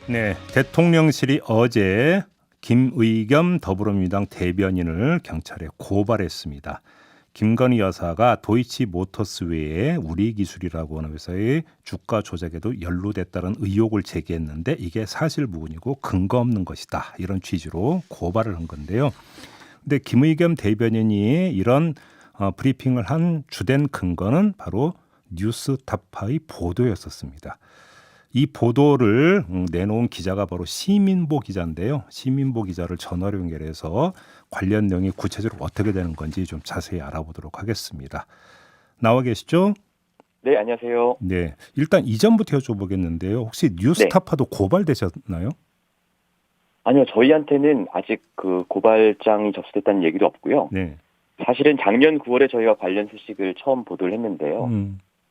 네, 대통령실이 어제 김의겸 더불어민주당 대변인을 경찰에 고발했습니다. 김건희 여사가 도이치모터스 외에 우리기술이라고 하는 회사의 주가 조작에도 연루됐다는 의혹을 제기했는데 이게 사실무근이고 근거 없는 것이다. 이런 취지로 고발을 한 건데요. 근데 김의겸 대변인이 이런 브리핑을 한 주된 근거는 바로 뉴스타파의 보도였었습니다. 이 보도를 내놓은 기자가 바로 시민보 기자인데요. 시민보 기자를 전화로 연결해서 관련 내용이 구체적으로 어떻게 되는 건지 좀 자세히 알아보도록 하겠습니다. 나와 계시죠? 네, 안녕하세요. 네, 일단 이전부터 여쭤보겠는데요. 혹시 네. 뉴스타파도 고발되셨나요? 아니요, 저희한테는 아직 그 고발장이 접수됐다는 얘기도 없고요. 네. 사실은 작년 9월에 저희가 관련 소식을 처음 보도를 했는데요.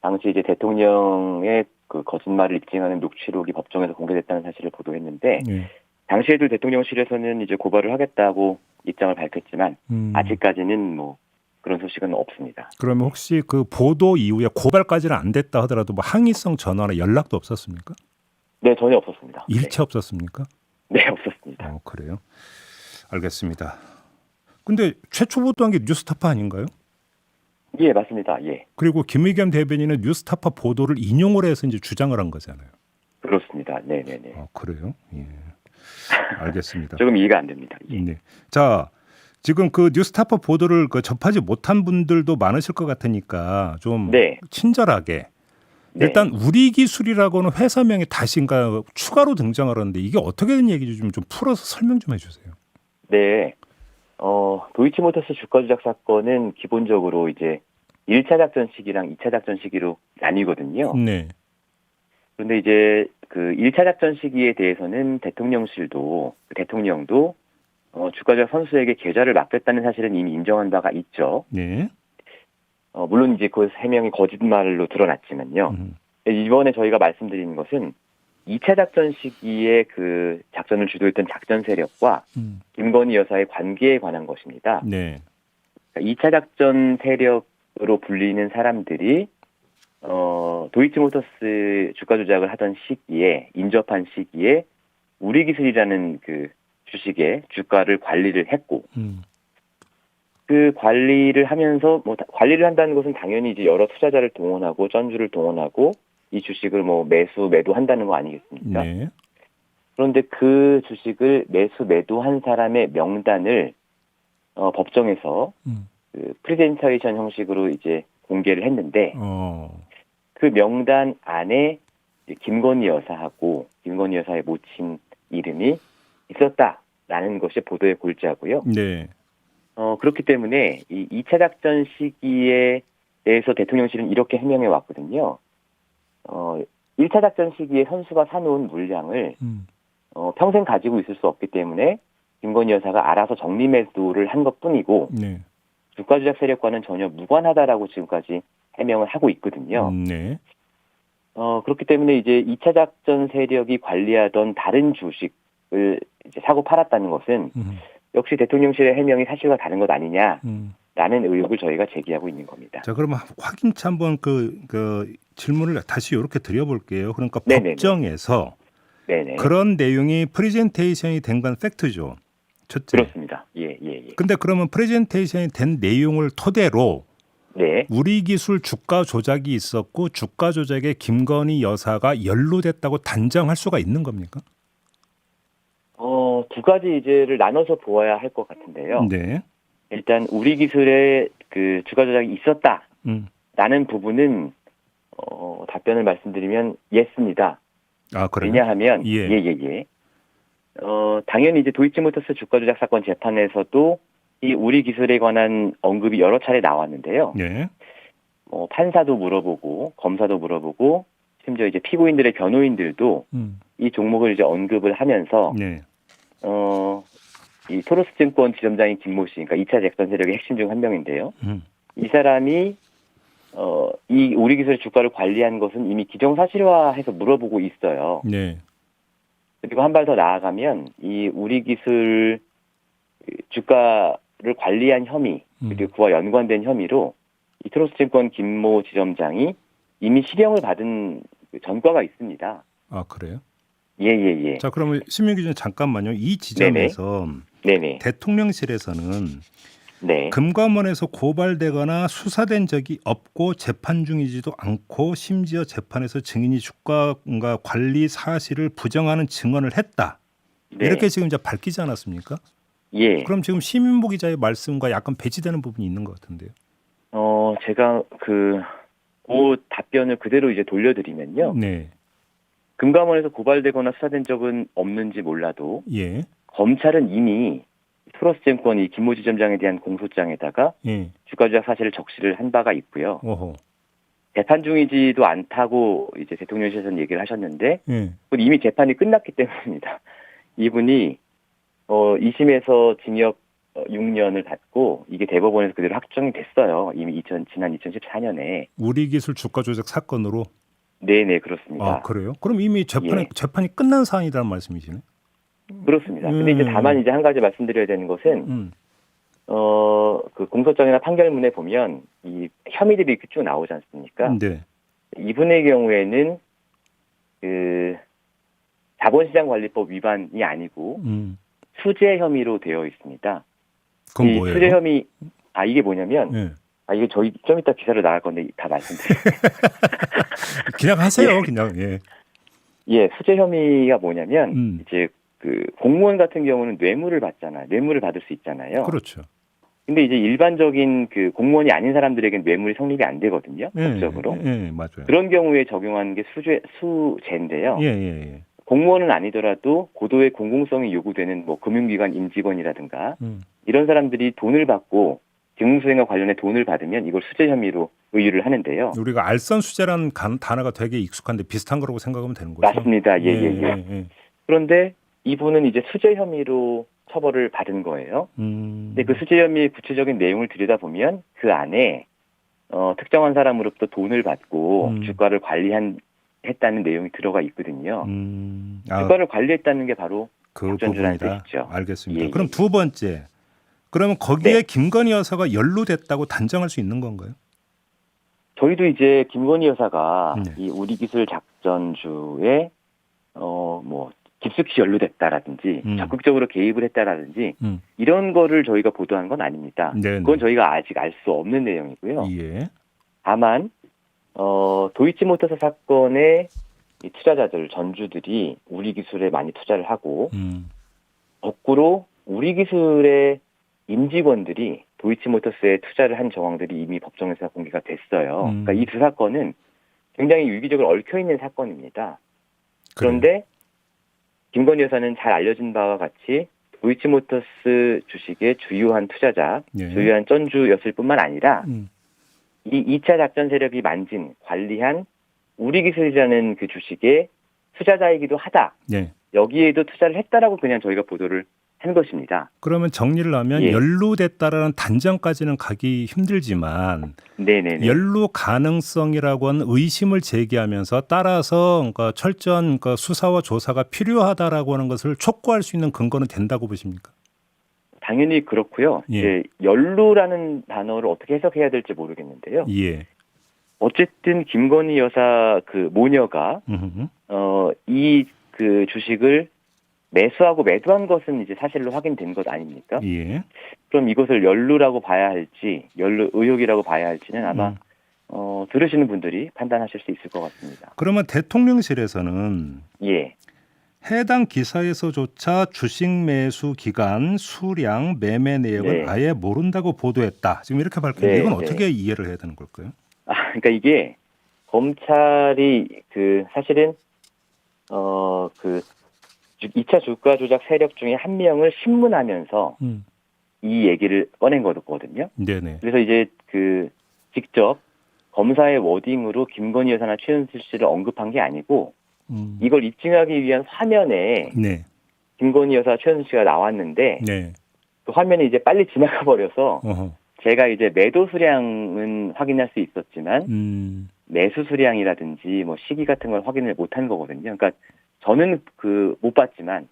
당시 이제 대통령의 그 거짓말을 입증하는 녹취록이 법정에서 공개됐다는 사실을 보도했는데, 네. 당시에도 대통령실에서는 이제 고발을 하겠다고 입장을 밝혔지만, 아직까지는 뭐 그런 소식은 없습니다. 그러면 혹시 그 보도 이후에 고발까지는 안 됐다 하더라도 뭐 항의성 전화나 연락도 없었습니까? 네, 전혀 없었습니다. 일체 없었습니까? 네, 없었습니다. 그래요. 알겠습니다. 근데 최초 보도한 게 뉴스타파 아닌가요? 예, 맞습니다. 예, 그리고 김의겸 대변인은 뉴스타파 보도를 인용을 해서 이제 주장을 한 거잖아요. 그렇습니다. 네네네. 그래요? 예. 알겠습니다. 조금 이해가 안 됩니다. 예. 네. 자, 지금 그 뉴스타파 보도를 접하지 못한 분들도 많으실 것 같으니까 좀 네. 친절하게 네. 일단 우리기술이라고는 회사명이 다시인가 추가로 등장하는데 이게 어떻게 된 얘기인지 좀 풀어서 설명 좀 해주세요. 네. 도이치모터스 주가 조작 사건은 기본적으로 이제 1차 작전 시기랑 2차 작전 시기로 나뉘거든요. 네. 그런데 이제 그 1차 작전 시기에 대해서는 대통령도 주가 조작 선수에게 계좌를 맡겼다는 사실은 이미 인정한 바가 있죠. 네. 물론 이제 그 해명이 거짓말로 드러났지만요. 이번에 저희가 말씀드리는 것은 2차 작전 시기에 그 작전을 주도했던 작전 세력과 김건희 여사의 관계에 관한 것입니다. 네. 2차 작전 세력으로 불리는 사람들이 도이치모터스 주가 조작을 하던 시기에 인접한 시기에 우리기술이라는 그 주식의 주가를 관리를 했고 그 관리를 하면서 관리를 한다는 것은 당연히 이제 여러 투자자를 동원하고 전주를 동원하고 이 주식을 매도한다는 거 아니겠습니까? 네. 그런데 그 주식을 매도한 사람의 명단을 법정에서 그 프레젠테이션 형식으로 이제 공개를 했는데 그 명단 안에 이제 김건희 여사하고 김건희 여사의 모친 이름이 있었다라는 것이 보도의 골자고요. 네. 그렇기 때문에 이 2차 작전 시기에 대해서 대통령실은 이렇게 해명해 왔거든요. 1차 작전 시기에 선수가 사놓은 물량을 평생 가지고 있을 수 없기 때문에 김건희 여사가 알아서 정리 매도를 한 것뿐이고 네. 주가 조작 세력과는 전혀 무관하다라고 지금까지 해명을 하고 있거든요. 네. 그렇기 때문에 이제 2차 작전 세력이 관리하던 다른 주식을 이제 사고 팔았다는 것은 역시 대통령실의 해명이 사실과 다른 것 아니냐라는 의혹을 저희가 제기하고 있는 겁니다. 자, 그러면 확인차 한번 그 질문을 다시 이렇게 드려볼게요. 그러니까 네네네. 법정에서 네네. 그런 내용이 프레젠테이션이 된 건 팩트죠. 첫째. 그렇습니다. 예. 근데 그러면 프레젠테이션이 된 내용을 토대로 네. 우리기술 주가 조작이 있었고 주가 조작에 김건희 여사가 연루됐다고 단정할 수가 있는 겁니까? 두 가지 이제를 나눠서 보아야 할 것 같은데요. 네. 일단 우리 기술에 그 주가 조작이 있었다라는 부분은 답변을 말씀드리면 예스입니다. 그래요? 왜냐하면 예. 당연히 이제 도이치모터스 주가 조작 사건 재판에서도 이 우리 기술에 관한 언급이 여러 차례 나왔는데요. 네. 판사도 물어보고 검사도 물어보고 심지어 이제 피고인들의 변호인들도 이 종목을 이제 언급을 하면서 네. 이 토로스증권 지점장인 김모 씨, 그러니까 2차 작전 세력의 핵심 중 한 명인데요. 이 사람이 이 우리 기술의 주가를 관리한 것은 이미 기정사실화해서 물어보고 있어요. 네. 그리고 한 발 더 나아가면 이 우리 기술 주가를 관리한 혐의 그리고 그와 연관된 혐의로 이 트로스증권 김모 지점장이 이미 실형을 받은 전과가 있습니다. 그래요? 예. 자, 그러면 신명 기자님 잠깐만요. 이 지점에서 네네. 대통령실에서는 네. 금감원에서 고발되거나 수사된 적이 없고 재판 중이지도 않고 심지어 재판에서 증인이 주가가 관리 사실을 부정하는 증언을 했다. 네. 이렇게 지금 이제 밝히지 않았습니까? 예. 그럼 지금 시민보 기자의 말씀과 약간 배치되는 부분이 있는 것 같은데요. 제가 그 답변을 그대로 이제 돌려드리면요. 네. 금감원에서 고발되거나 수사된 적은 없는지 몰라도 예. 검찰은 이미 토러스증권 이 김모 지점장에 대한 공소장에다가 예. 주가 조작 사실을 적시를 한 바가 있고요. 오호. 재판 중이지도 않다고 이제 대통령실에서는 얘기를 하셨는데 예. 그건 이미 재판이 끝났기 때문입니다. 이분이 2심에서 징역 6년을 받고 이게 대법원에서 그대로 확정이 됐어요. 이미 지난 2014년에. 우리 기술 주가 조작 사건으로. 네네 그렇습니다. 아, 그래요? 그럼 이미 예. 재판이 끝난 사안이라는 말씀이시네. 그렇습니다. 근데 이제 다만 이제 한 가지 말씀드려야 되는 것은 그 공소장이나 판결문에 보면 이 혐의들이 이렇게 쭉 나오지 않습니까? 네. 이분의 경우에는 그 자본시장관리법 위반이 아니고 수재 혐의로 되어 있습니다. 그건 이 뭐예요? 수재 혐의 이게 뭐냐면 예. 이게 저희 좀 이따 기사로 나갈 건데 다 말씀드릴게요. 그냥 하세요. 그냥. 예. 예, 수재 혐의가 뭐냐면 이제 그 공무원 같은 경우는 뇌물을 받잖아요. 뇌물을 받을 수 있잖아요. 그렇죠. 근데 이제 일반적인 그 공무원이 아닌 사람들에게는 뇌물이 성립이 안 되거든요. 법적으로. 예, 맞아요. 그런 경우에 적용하는 게 수재인데요. 예. 공무원은 아니더라도 고도의 공공성이 요구되는 뭐 금융기관 임직원이라든가 이런 사람들이 돈을 받고 직무수행과 관련해 돈을 받으면 이걸 수재 혐의로 의유를 하는데요. 우리가 알선수재라는 단어가 되게 익숙한데 비슷한 거라고 생각하면 되는 거죠. 맞습니다. 예. 그런데 이분은 이제 수재 혐의로 처벌을 받은 거예요. 근데 그 수재 혐의의 구체적인 내용을 들여다보면 그 안에 특정한 사람으로부터 돈을 받고 주가를 했다는 내용이 들어가 있거든요. 주가를 관리했다는 게 바로 그 작전주라는 부분이다. 뜻이죠. 알겠습니다. 예. 그럼 두 번째, 그러면 거기에 네. 김건희 여사가 연루됐다고 단정할 수 있는 건가요? 저희도 이제 김건희 여사가 네. 이 우리 기술 작전주에 뭐 깊숙이 연루됐다라든지 적극적으로 개입을 했다라든지 이런 거를 저희가 보도한 건 아닙니다. 네네. 그건 저희가 아직 알 수 없는 내용이고요. 예. 다만 도이치모터스 사건의 이 투자자들 전주들이 우리 기술에 많이 투자를 하고 거꾸로 우리 기술의 임직원들이 도이치모터스에 투자를 한 정황들이 이미 법정에서 공개가 됐어요. 그러니까 이 두 사건은 굉장히 유기적으로 얽혀 있는 사건입니다. 그런데 김건희 여사는 잘 알려진 바와 같이 도이치모터스 주식의 주요한 투자자, 예. 주요한 전주였을 뿐만 아니라 이 2차 작전 세력이 만진, 관리한 우리 기술이라는 그 주식의 투자자이기도 하다. 네. 여기에도 투자를 했다라고 그냥 저희가 보도를 한 것입니다. 그러면 정리를 하면 예. 연루됐다라는 단정까지는 가기 힘들지만 네네네. 연루 가능성이라고 하는 의심을 제기하면서 따라서 그러니까 철저한 그러니까 수사와 조사가 필요하다라고 하는 것을 촉구할 수 있는 근거는 된다고 보십니까? 당연히 그렇고요. 예. 이제 연루라는 단어를 어떻게 해석해야 될지 모르겠는데요. 예. 어쨌든 김건희 여사 그 모녀가 이 그 주식을 매수하고 매도한 것은 이제 사실로 확인된 것 아닙니까? 예. 그럼 이것을 연루라고 봐야 할지, 연루 의혹이라고 봐야 할지는 아마 들으시는 분들이 판단하실 수 있을 것 같습니다. 그러면 대통령실에서는 예. 해당 기사에서조차 주식 매수 기간, 수량, 매매 내역을 네. 아예 모른다고 보도했다. 지금 이렇게 밝혔는데 네, 이건 네. 어떻게 이해를 해야 되는 걸까요? 그러니까 이게 검찰이 그 사실은 그 2차 주가 조작 세력 중에 한 명을 신문하면서 이 얘기를 꺼낸 거거든요. 네네. 그래서 이제 그 직접 검사의 워딩으로 김건희 여사나 최은실 씨를 언급한 게 아니고 이걸 입증하기 위한 화면에 네. 김건희 여사, 최은실 씨가 나왔는데 네. 그 화면이 이제 빨리 지나가 버려서 어허. 제가 이제 매도 수량은 확인할 수 있었지만 매수 수량이라든지 뭐 시기 같은 걸 확인을 못한 거거든요. 그러니까 저는 그 못 봤지만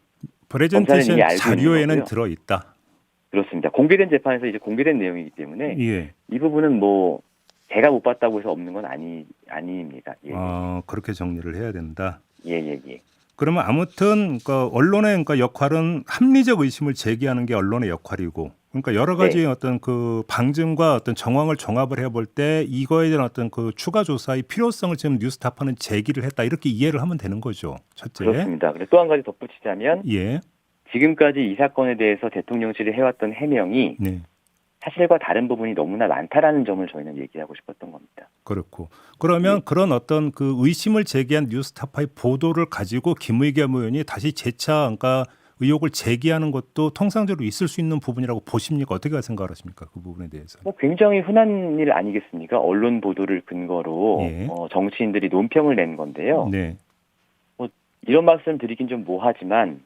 프레젠테이션 검사는 이미 알고 자료에는 있는 거고요. 들어 있다. 그렇습니다. 공개된 재판에서 이제 공개된 내용이기 때문에 예. 이 부분은 뭐 제가 못 봤다고 해서 없는 건 아닙니다. 예. 그렇게 정리를 해야 된다. 예. 그러면 아무튼 그 언론의 그러니까 역할은 합리적 의심을 제기하는 게 언론의 역할이고, 그러니까 여러 가지 네. 어떤 그 방증과 어떤 정황을 종합을 해볼 때 이거에 대한 어떤 그 추가 조사의 필요성을 지금 뉴스타파는 제기를 했다, 이렇게 이해를 하면 되는 거죠. 첫째. 그렇습니다. 그리고 또 한 가지 덧붙이자면 예. 지금까지 이 사건에 대해서 대통령실이 해왔던 해명이 네. 사실과 다른 부분이 너무나 많다라는 점을 저희는 얘기하고 싶었던 겁니다. 그렇고 그러면 예. 그런 어떤 그 의심을 제기한 뉴스타파의 보도를 가지고 김의겸 의원이 다시 재차 그러니까 의혹을 제기하는 것도 통상적으로 있을 수 있는 부분이라고 보십니까? 어떻게 생각하십니까? 그 부분에 대해서. 뭐 굉장히 흔한 일 아니겠습니까? 언론 보도를 근거로 예. 정치인들이 논평을 낸 건데요. 네. 이런 말씀 드리긴 좀 뭐하지만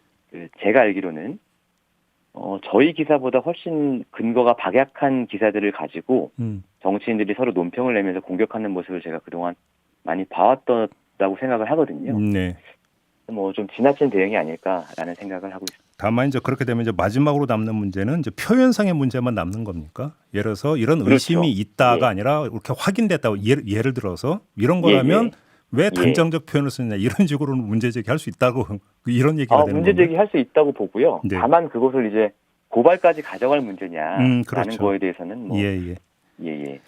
제가 알기로는 저희 기사보다 훨씬 근거가 박약한 기사들을 가지고 정치인들이 서로 논평을 내면서 공격하는 모습을 제가 그동안 많이 봐왔다고 생각을 하거든요. 네. 뭐 좀 지나친 대응이 아닐까라는 생각을 하고 있습니다. 다만 이제 그렇게 되면 이제 마지막으로 남는 문제는 이제 표현상의 문제만 남는 겁니까? 예를 들어서 이런 그렇죠. 의심이 있다가 예. 아니라 이렇게 확인됐다고 예를 들어서 이런 거라면 왜 단정적 표현을 쓰느냐 이런 식으로는 문제 제기할 수 있다고 이런 얘기가 되는 문제 건가요? 제기할 수 있다고 보고요. 네. 다만 그것을 이제 고발까지 가져갈 문제냐라는 그렇죠. 거에 대해서는 뭐 예. 예.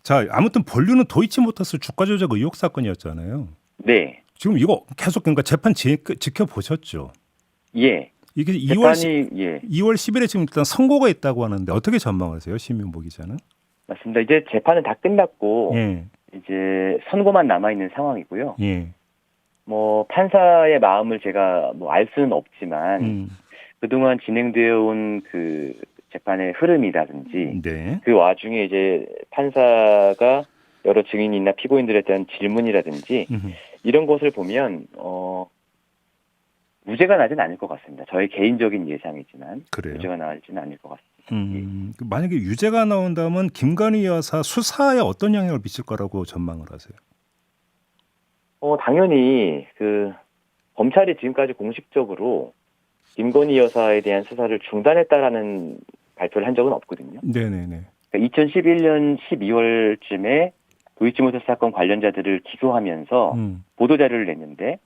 자, 아무튼 본류는 도이치모터스 주가 조작 의혹 사건이었잖아요. 네. 지금 이거 계속 그러니까 재판 지켜보셨죠? 예. 이게 재판이 2월 10일에 지금 일단 선고가 있다고 하는데 어떻게 전망하세요, 심윤보 기자는? 맞습니다. 이제 재판은 다 끝났고 예. 이제 선고만 남아 있는 상황이고요. 예. 뭐 판사의 마음을 제가 뭐 알 수는 없지만 그동안 진행되어 온 그 재판의 흐름이라든지 네. 그 와중에 이제 판사가 여러 증인이나 피고인들에 대한 질문이라든지 이런 것을 보면 무죄가 나진 않을 것 같습니다. 저의 개인적인 예상이지만 그래요. 무죄가 나지는 않을 것 같습니다. 만약에 유죄가 나온다면 김건희 여사 수사에 어떤 영향을 미칠 거라고 전망을 하세요? 당연히 그 검찰이 지금까지 공식적으로 김건희 여사에 대한 수사를 중단했다라는 발표를 한 적은 없거든요. 네네네. 그러니까 2011년 12월쯤에 도이치모터스 사건 관련자들을 기소하면서 보도자료를 냈는데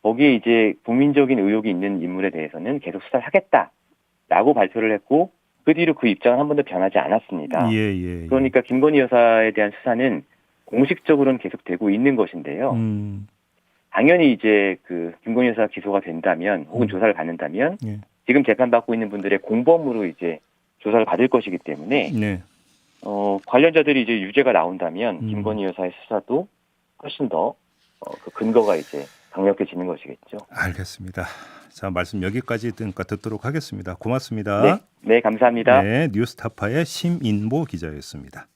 거기에 이제 국민적인 의혹이 있는 인물에 대해서는 계속 수사를 하겠다라고 발표를 했고 그 뒤로 그 입장은 한 번도 변하지 않았습니다. 예. 그러니까 김건희 여사에 대한 수사는 공식적으로는 계속되고 있는 것인데요. 당연히 이제 그 김건희 여사가 기소가 된다면 혹은 조사를 받는다면 지금 재판받고 있는 분들의 공범으로 이제 조사를 받을 것이기 때문에 관련자들이 이제 유죄가 나온다면 김건희 여사의 수사도 훨씬 더 그 근거가 이제 강력해지는 것이겠죠. 알겠습니다. 자, 말씀 여기까지 듣도록 하겠습니다. 고맙습니다. 네, 감사합니다. 네, 뉴스타파의 심인보 기자였습니다.